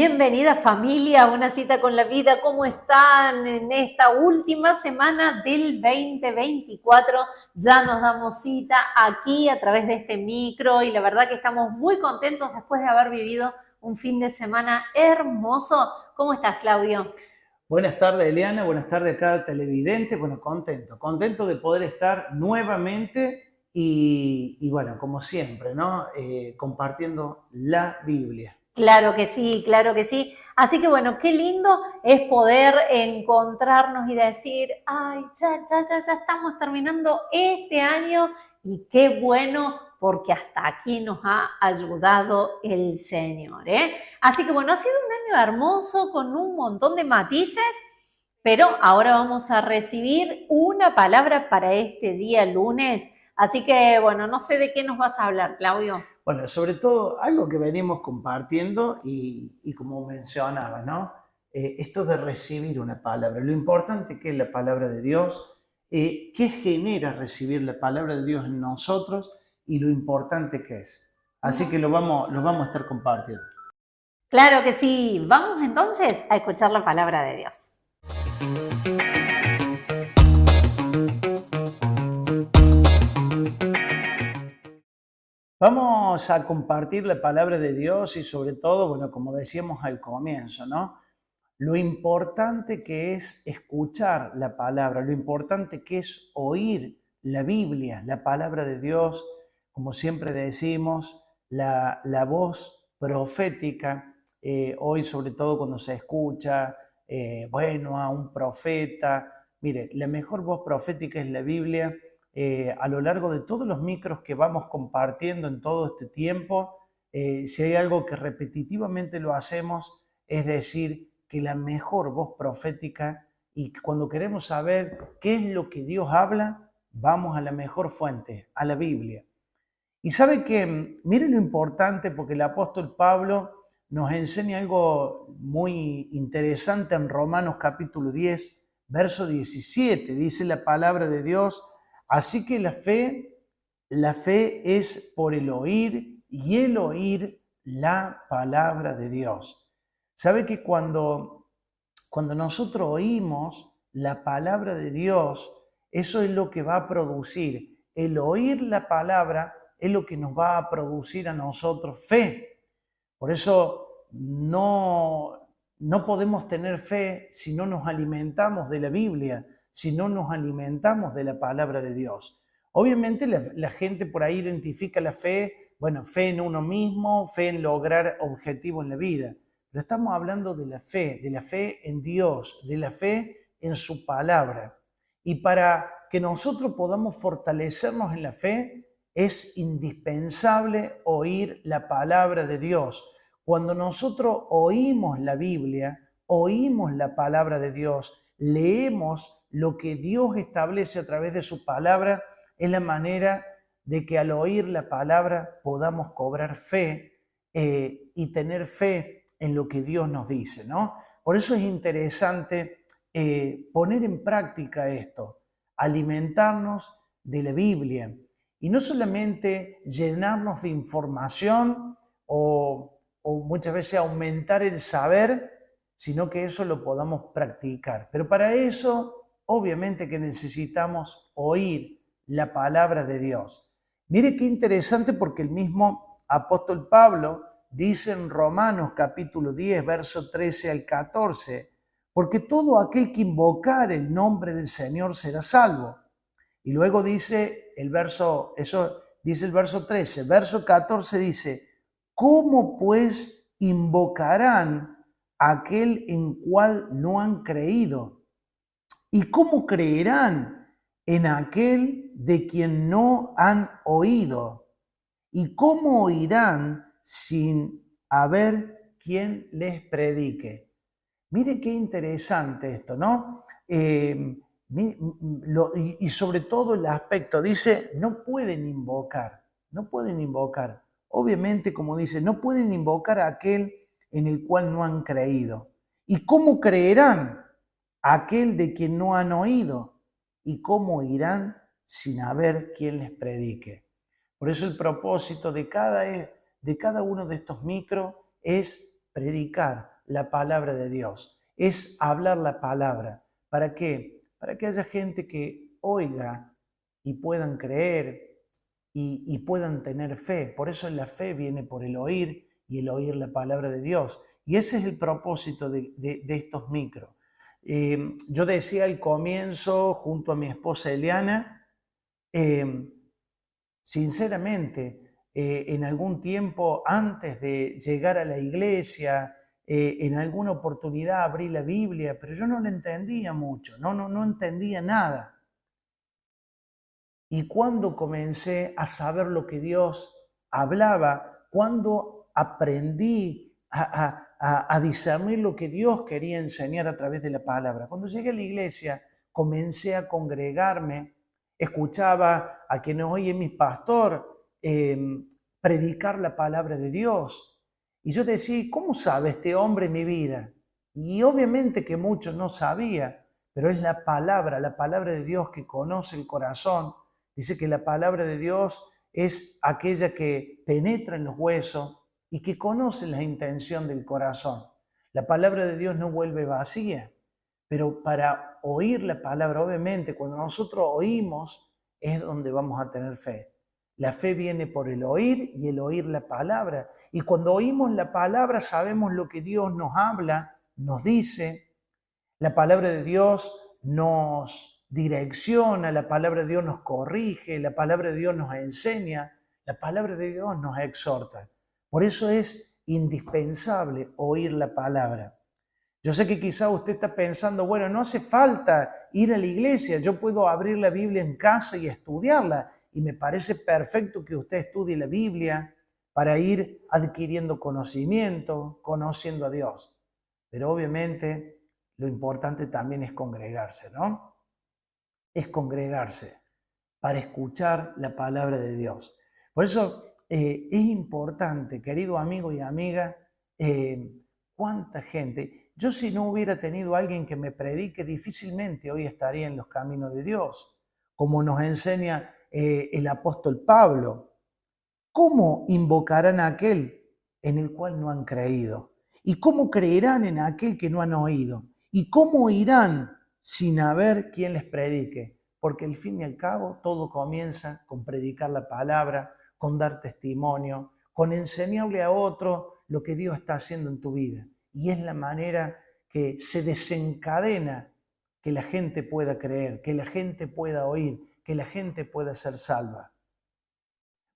Bienvenida familia a una cita con la vida. ¿Cómo están en esta última semana del 2024? Ya nos damos cita aquí a través de este micro y la verdad que estamos muy contentos después de haber vivido un fin de semana hermoso. ¿Cómo estás, Claudio? Buenas tardes, Eliana. Buenas tardes a cada televidente. Bueno, contento de poder estar nuevamente y bueno, como siempre, ¿no? Compartiendo la Biblia. Claro que sí, claro que sí. Así que bueno, qué lindo es poder encontrarnos y decir, ay, ya estamos terminando este año y qué bueno porque hasta aquí nos ha ayudado el Señor, ¿eh? Así que bueno, ha sido un año hermoso con un montón de matices, pero ahora vamos a recibir una palabra para este día lunes. Así que bueno, no sé de qué nos vas a hablar, Claudio. Bueno, sobre todo algo que venimos compartiendo y como mencionaba, ¿no? Esto de recibir una palabra, lo importante que es la palabra de Dios, qué genera recibir la palabra de Dios en nosotros y lo importante que es. Así que lo vamos a estar compartiendo. Claro que sí. Vamos entonces a escuchar la palabra de Dios. Vamos a compartir la palabra de Dios y sobre todo, bueno, como decíamos al comienzo, ¿no? Lo importante que es escuchar la palabra, lo importante que es oír la Biblia, la palabra de Dios, como siempre decimos, la voz profética, hoy sobre todo cuando se escucha, bueno, a un profeta, mire, la mejor voz profética es la Biblia. A lo largo de todos los micros que vamos compartiendo en todo este tiempo, si hay algo que repetitivamente lo hacemos, es decir, que la mejor voz profética y cuando queremos saber qué es lo que Dios habla, vamos a la mejor fuente, a la Biblia. Y sabe que, mire lo importante, porque el apóstol Pablo nos enseña algo muy interesante en Romanos capítulo 10, verso 17, dice la palabra de Dios, así que la fe es por el oír y el oír la palabra de Dios. Sabe que cuando nosotros oímos la palabra de Dios, eso es lo que va a producir. El oír la palabra es lo que nos va a producir a nosotros fe. Por eso no podemos tener fe si no nos alimentamos de la Biblia, si no nos alimentamos de la palabra de Dios. Obviamente la gente por ahí identifica la fe, bueno, fe en uno mismo, fe en lograr objetivos en la vida. Pero estamos hablando de la fe en Dios, de la fe en su palabra. Y para que nosotros podamos fortalecernos en la fe, es indispensable oír la palabra de Dios. Cuando nosotros oímos la Biblia, oímos la palabra de Dios, leemos lo que Dios establece a través de su palabra, es la manera de que al oír la palabra podamos cobrar fe y tener fe en lo que Dios nos dice, ¿no? Por eso es interesante poner en práctica esto, alimentarnos de la Biblia y no solamente llenarnos de información o muchas veces aumentar el saber, sino que eso lo podamos practicar. Pero para eso, obviamente que necesitamos oír la palabra de Dios. Mire qué interesante porque el mismo apóstol Pablo dice en Romanos capítulo 10, verso 13 al 14, porque todo aquel que invocar el nombre del Señor será salvo. Y luego dice el verso, eso dice el verso 13, verso 14 dice, ¿cómo pues invocarán a aquel en cual no han creído? ¿Y cómo creerán en aquel de quien no han oído? ¿Y cómo oirán sin haber quien les predique? Mire qué interesante esto, ¿no? Y sobre todo el aspecto, dice, no pueden invocar. Obviamente, como dice, no pueden invocar a aquel en el cual no han creído. ¿Y cómo creerán a aquel de quien no han oído? ¿Y cómo irán sin haber quien les predique? Por eso el propósito de cada uno de estos micros es predicar la palabra de Dios, es hablar la palabra. ¿Para qué? Para que haya gente que oiga y puedan creer y puedan tener fe. Por eso la fe viene por el oír y el oír la palabra de Dios. Y ese es el propósito de estos micros. Yo decía al comienzo, junto a mi esposa Eliana, sinceramente, en algún tiempo antes de llegar a la iglesia, en alguna oportunidad abrí la Biblia, pero yo no la entendía mucho, no entendía nada. Y cuando comencé a saber lo que Dios hablaba, cuando aprendí a discernir lo que Dios quería enseñar a través de la palabra, cuando llegué a la iglesia, comencé a congregarme, escuchaba a quien hoy es mi pastor predicar la palabra de Dios. Y yo decía, ¿cómo sabe este hombre mi vida? Y obviamente que mucho no sabía, pero es la palabra de Dios que conoce el corazón. Dice que la palabra de Dios es aquella que penetra en los huesos y que conoce la intención del corazón. La palabra de Dios no vuelve vacía, pero para oír la palabra, obviamente, cuando nosotros oímos, es donde vamos a tener fe. La fe viene por el oír y el oír la palabra. Y cuando oímos la palabra, sabemos lo que Dios nos habla, nos dice. La palabra de Dios nos direcciona, la palabra de Dios nos corrige, la palabra de Dios nos enseña, la palabra de Dios nos exhorta. Por eso es indispensable oír la palabra. Yo sé que quizá usted está pensando, bueno, no hace falta ir a la iglesia, yo puedo abrir la Biblia en casa y estudiarla. Y me parece perfecto que usted estudie la Biblia para ir adquiriendo conocimiento, conociendo a Dios. Pero obviamente lo importante también es congregarse, ¿no? Es congregarse para escuchar la palabra de Dios. Por eso es importante, querido amigo y amiga, cuánta gente. Yo si no hubiera tenido a alguien que me predique, difícilmente hoy estaría en los caminos de Dios. Como nos enseña el apóstol Pablo. ¿Cómo invocarán a aquel en el cual no han creído? ¿Y cómo creerán en aquel que no han oído? ¿Y cómo irán sin haber quien les predique? Porque al fin y al cabo todo comienza con predicar la palabra, con dar testimonio, con enseñarle a otro lo que Dios está haciendo en tu vida. Y es la manera que se desencadena que la gente pueda creer, que la gente pueda oír, que la gente pueda ser salva.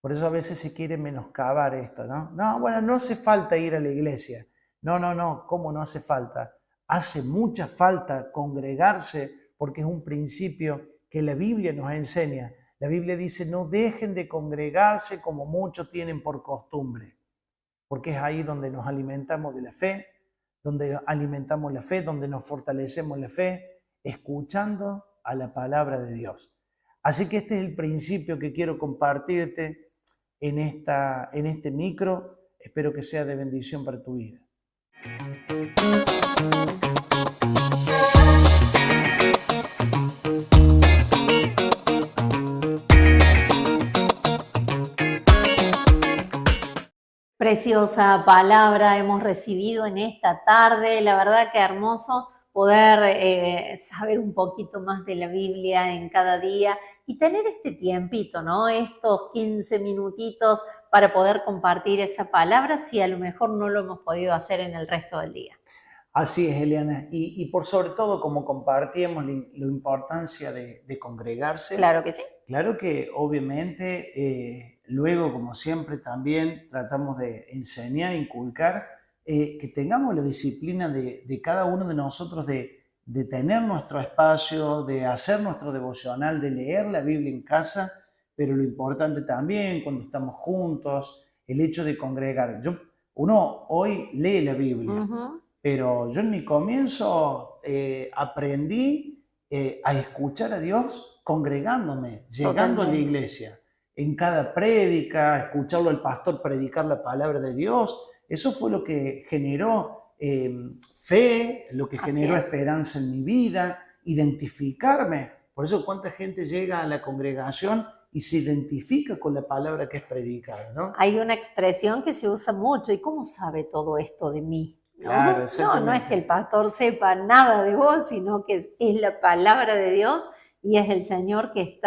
Por eso a veces se quiere menoscabar esto, ¿no? No, bueno, no hace falta ir a la iglesia. No, ¿cómo no hace falta? Hace mucha falta congregarse porque es un principio que la Biblia nos enseña. La Biblia dice, no dejen de congregarse como muchos tienen por costumbre, porque es ahí donde nos alimentamos de la fe, donde alimentamos la fe, donde nos fortalecemos la fe, escuchando a la palabra de Dios. Así que este es el principio que quiero compartirte en este micro. Espero que sea de bendición para tu vida. Preciosa palabra hemos recibido en esta tarde. La verdad que hermoso poder saber un poquito más de la Biblia en cada día y tener este tiempito, ¿no? Estos 15 minutitos para poder compartir esa palabra si a lo mejor no lo hemos podido hacer en el resto del día. Así es, Eliana. Y por sobre todo, como compartíamos la importancia de congregarse. Claro que sí. Claro que obviamente luego, como siempre, también tratamos de enseñar, inculcar, que tengamos la disciplina de cada uno de nosotros de tener nuestro espacio, de hacer nuestro devocional, de leer la Biblia en casa, pero lo importante también cuando estamos juntos, el hecho de congregar. Uno hoy lee la Biblia, pero yo en mi comienzo aprendí a escuchar a Dios congregándome, llegando a la iglesia, en cada prédica, escucharlo al pastor predicar la palabra de Dios. Eso fue lo que generó fe, lo que generó esperanza en mi vida, identificarme. Por eso cuánta gente llega a la congregación y se identifica con la palabra que es predicada, ¿no? Hay una expresión que se usa mucho, ¿y cómo sabe todo esto de mí? ¿no? Claro, No es exactamente. que el pastor sepa nada de vos, sino que es la palabra de Dios y es el Señor que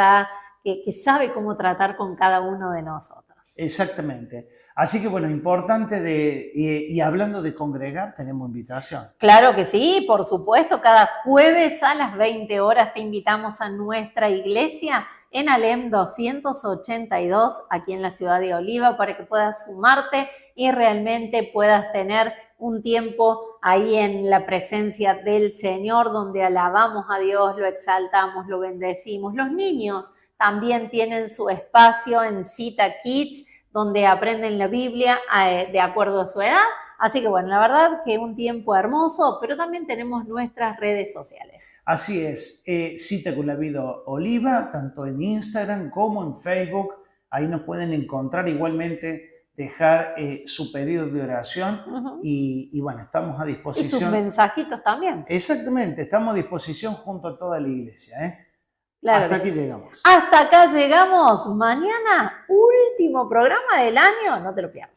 sabe cómo tratar con cada uno de nosotros. Exactamente. Así que bueno, importante y hablando de congregar, tenemos invitación. Claro que sí, por supuesto, cada jueves a las 20 horas te invitamos a nuestra iglesia en Alem 282, aquí en la ciudad de Oliva, para que puedas sumarte y realmente puedas tener un tiempo ahí en la presencia del Señor, donde alabamos a Dios, lo exaltamos, lo bendecimos. Los niños también tienen su espacio en Cita Kids, donde aprenden la Biblia de acuerdo a su edad. Así que bueno, la verdad que un tiempo hermoso, pero también tenemos nuestras redes sociales. Así es, Cita con la Vida Oliva, tanto en Instagram como en Facebook. Ahí nos pueden encontrar igualmente, dejar su pedido de oración y bueno, estamos a Y sus disposición. mensajitos también. Exactamente, estamos a disposición junto a toda la iglesia. Claro Hasta que aquí sí. llegamos. Hasta acá llegamos. Mañana, último programa del año, no te lo pierdas.